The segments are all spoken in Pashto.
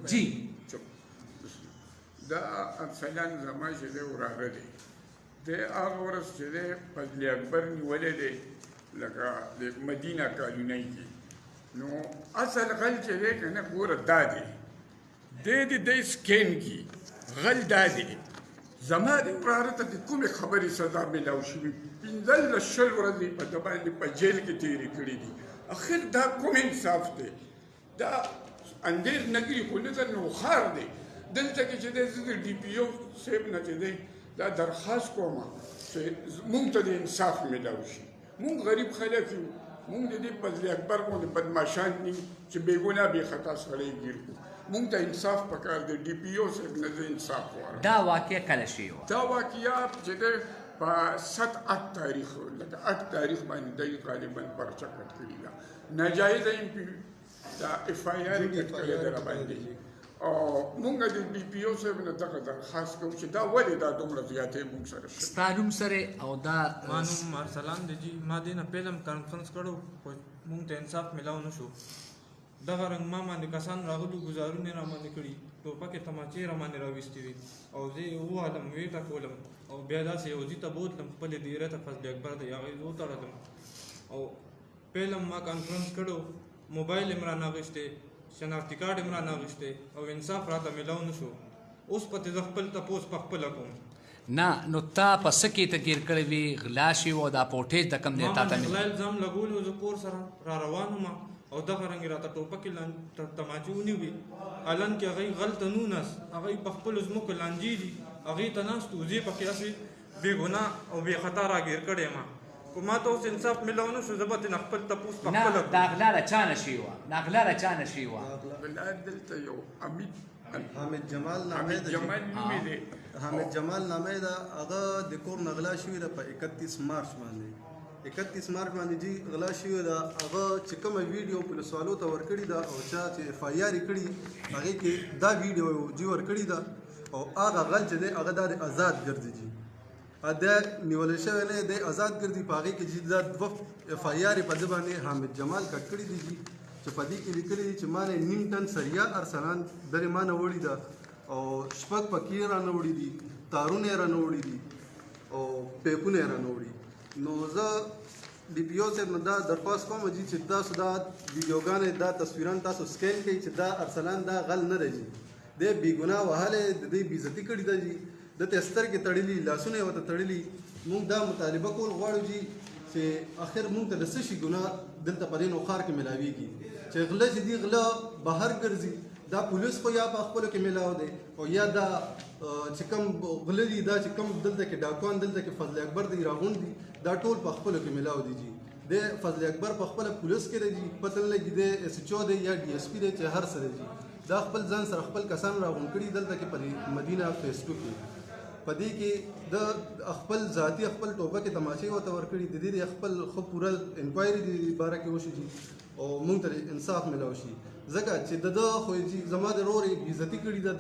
جی دا افسلان زما چې دی وراره دی د هغه ورځ چې دی فضل اکبر نیولی دی لکه د مدینه کالونی کې نو اصل غل چې دی که نه ګوره دا دی دی سکین کی غل دا دی زما د وراره ته د کومې خبرې سزا میلاو شوي 15 شل ورځې په ده باندې په جیل کې تېرې کړي دي اخر دا کوم انصاف دی دا اندېر نګري خو نه ده نوخار دی دلته کې چې دی زه د ډي پي او صاحب نه چې دی دا درخواست کوم چې مونږ ته د انصاف میلاو شي مونږ غریب خلک یو مونږ د دې فضل اکبر غوندې بدماشان نه یو چې بېګناه بې خطا سړی ګیر کړو مونږ ته انصاف پکار دی ډي پي او صاحب نه زه انصاف غواړم دا واقع کله شوې وه دا واقعه چې دی په 7-8 تاریخ لکه 8 تاریخ باندې دی غالبا پرچه کټ کړې ده ناجایزه دا اف آی آر یې کټ کړې ده راباندې او مونږ د ډي پي او صاحب نه دغه درخواست کوو چې دا ولې دا دومره زیاتې مونږ سره شوي ستا نوم سره او دا ما نوم ارسلان دی جی ما دې نه پهله هم کانفرنس کړو خو مونږ ته انصاف میلاو نه شو دغه رنګ ما باندې کسان راغلو ګزارونه را باندې کړي ټوپکې تماچې را باندې راویستې وي او زه یې ووهلم ویې ټکولم او بیا داسې یو ځای ته بوتلم خپلې دیرې ته فضل اکبر دی هغې زه وتړلم او پهله هم ما کانفرنس کړو موبایل یې م رانغېښتی شناختي کارډ یې م رانغېښتی او انصاف راته میلاو نه شو اوس پتې زه خپل تپوس په خپله کوم نه نو تا په څه کې ته ګیر کړی وي غلا شوي وه دا پوټیج د کوم دی تا ته غلا الزام لګولو زه کور سره را روان وم او دغه رنګ راته ټوپکې تماچې ونیوي الان کې هغوی غلطه نونس هغوی په خپلو ځمکو لانجې دي هغوی ته ناست وو زه پکې هسې بې ګناه او بې خطا راګیر کړی یم خو ما ته اوس انصاف میلاو نه شو زه به ترېنه خپل تپوس په خپله نه دا غلا له چا نه شوې وه دا غلا له چا نه شوې وه غلا دلته یو حامد جمال نامې ده جمال نومې دی حامد جمال نامې ده هغه د کور نه غلا شوې ده په 31 مارچ باندې 31 مارچ باندې جی غلا شوې ده هغه چې کومه ویډیو پولیسوالو ته ورکړې ده او چا چې اف آی آر یې کړي هغې کې دا ویډیو جی ورکړې ده او هغه غل چې دی هغه دا د آزاد ګرځي جی دا نیولی شوی نه دی آزاد ګرځي په هغې کې چې دا 2 اف آی آر یې په ده باندې حامد جمال کټ کړي دي جی چې په دې کې لیکلي دي چې ما نه 9 ټن سریا ارسلان درې ما نه وړي ده او شپږ پکې رانه وړي دي تارونه یې رانه وړي دي او پیپونه یې رانه وړي نو زه ډي پي او صاحب نه دا درخواست کوم جی چې تاسو دا ویډیوګانې دا تصویران تاسو سکین کړئ چې دا ارسلان دا غل نه دی جی دی بېګناه وهلی د دې بېعزتي کړې ده جی ده ته سترګې تړلي لاسونه یې ورته تړلي موږ دا مطالبه کول غواړو جی چې آخر موږ ته د څه شي ګناه دلته په دې نوښار کې میلاویږي چې غله چې دي غله بهر ګرځي دا پولیس خو یا په خپلو کې میلاو دی او یا دا چې کوم غله دي دا چې کوم دلته کې ډاکوان دلته کې فضل اکبر دی راغونډ دي دا ټول په خپلو کې میلاو دي جی د فضل اکبر په خپله پولیس کې دی جی پته نه لګي دی ایس ایچ او دی یا ډي ایس پي دی چې هر څه دی جی دا خپل ځان سره خپل کسان راغونډ کړي دلته کې په مدینه فیس 2 کې په دې کې د خپل ذاتي خپل ټوپکې تماشې ورته ورکړي د دې خپل خو پوره انکوایري د باره کې وشي جي او موږ ته انصاف میلاو شي ځکه چې د ده خو جي زما د ورور یې بېعزتي کړي ده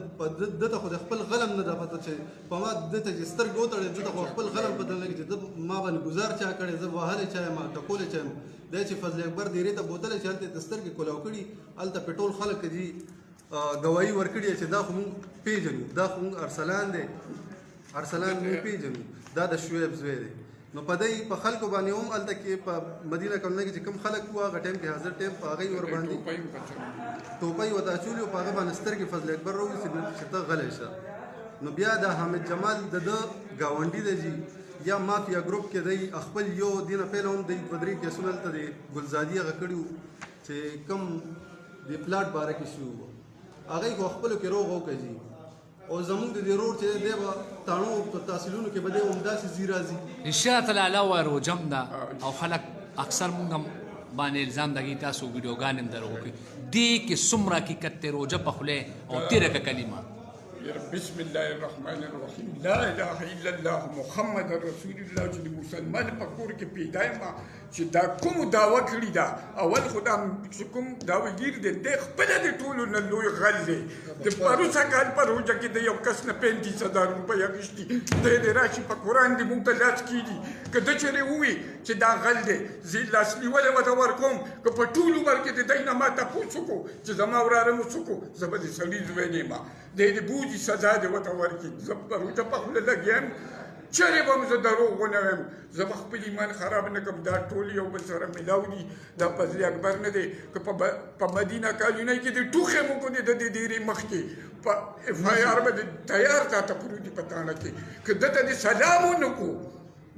ده ته خو د خپل غلم نه ده پته چې په ما ده ته چې سترګې وتړې ده ته خو خپل غلم پته نه لګي چې ده ما باندې ګزار چا کړی زه وهلی چا یم ټکولی چا یم دی چې فضل اکبر دیرې ته بوتلی چې هلته یې سترګې کولاو کړي هلته پې ټول خلک جي ګواهي ورکړي چې دا خو موږ پېژنو دا خو موږ ارسلان دی ارسلان موږ پېژنو دا د شعیب زوی دی نو په دې په خلکو باندې هم هلته کې په مدینه کالونۍ کې چې کوم خلک وو هغه ټایم کې حاضر ټایم په هغوی ورباندې ټوپۍ ورته اچولي وو په هغه باندې سترګې فضل اکبر راویستې چې ته غلی شه نو بیا د حامد جمال د ده ګاونډي دی جي یا مافیا ګروپ کې دی خپل یو دې نه پهله هم دی 2-3 کیسونه هلته د ګلزادي هغه کړي وو چې کوم د پلاټ باره کې شوي وو هغوی خو خپلو کې روغ وکړه جي او زمونږ د دې رور چې دی به تاڼو په تحصیلونو کې به دی همداسې ځي راځي رښتیا تعالی وایي روجم ده او خلک اکثر مونږ هم باندې الزام لګي تاسو ویډیوګانې هم در وکړئ دې کې څومره حقیقت دی روجه په خولې او تېره که کلمه بسم الله الرحمن الرحیم لا اله الا الله محمد رسول الله. چې د مسلمان په کور کې پیدا یم چې دا کوم دعوه کړې ده اول خو دا چې کوم دعوګیر دی دی خپله د ټولو نه لوی غل دی. د پروسه کال په روژه کې د یو کس نه 35,000 روپۍ اخیستي دی د راشي په قرآن دې موږ ته لاس کېږي که ده چېرې ووي چې دا غل دی زه یې لاس نیولی ورته ورکوم که په ټول عمر کې د دی نه ما تپوس وکړو چې زما وراره مو څه کړو زه به د سړي زوی نه یم دی د بوجي سزا دې ورته ورکړي. زه په روژه په خوله لګیا یم چرې به م زه دروغ ونه وایم زه به خپل ایمان خراب نه کړم. دا ټول یو بل سره میلاو دي دا فضل اکبر نه دی که په مدینه کالونی کې د ټوخې مو کو دی د دې ډېرې مخکې په اف آی آر به تیار تاته پروت دي په تاڼه کې که ده ته دې سلام ونه کړو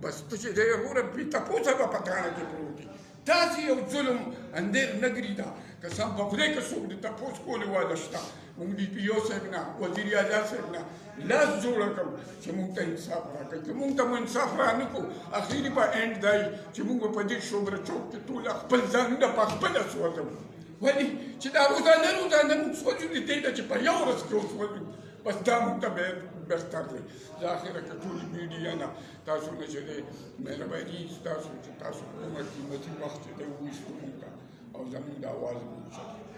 بس ته چې دی وروره بې تپوسه به په تاڼه کې پروت دي. داسې یو ظلم اندېر نګري ده قسم په خدای که څوک د تپوس کولو واده شته مونږ ډي پي او صاحب نه وزیر اعلی صاحب نه لاس جوړه کړو چې مونږ ته انصاف راکړي که مونږ ته مو انصاف را نه کړو اخري په اینډ دی چې مونږ په دې شوبره چوک کې ټول خپل ځانونه په خپله سوځو. ولې چې دا روزانه مونږ سوځو د دې ته چې په یو ورځ کې وسوځو بس دا مونږ ته بهتر دی. زه اخره که ټولې میډیا نه تاسو نه چې دی مهرباني ستاسو چې تاسو کومه قیمتي وخت چې دی وویستو مونږ ته او زمونږ د اواز مونږ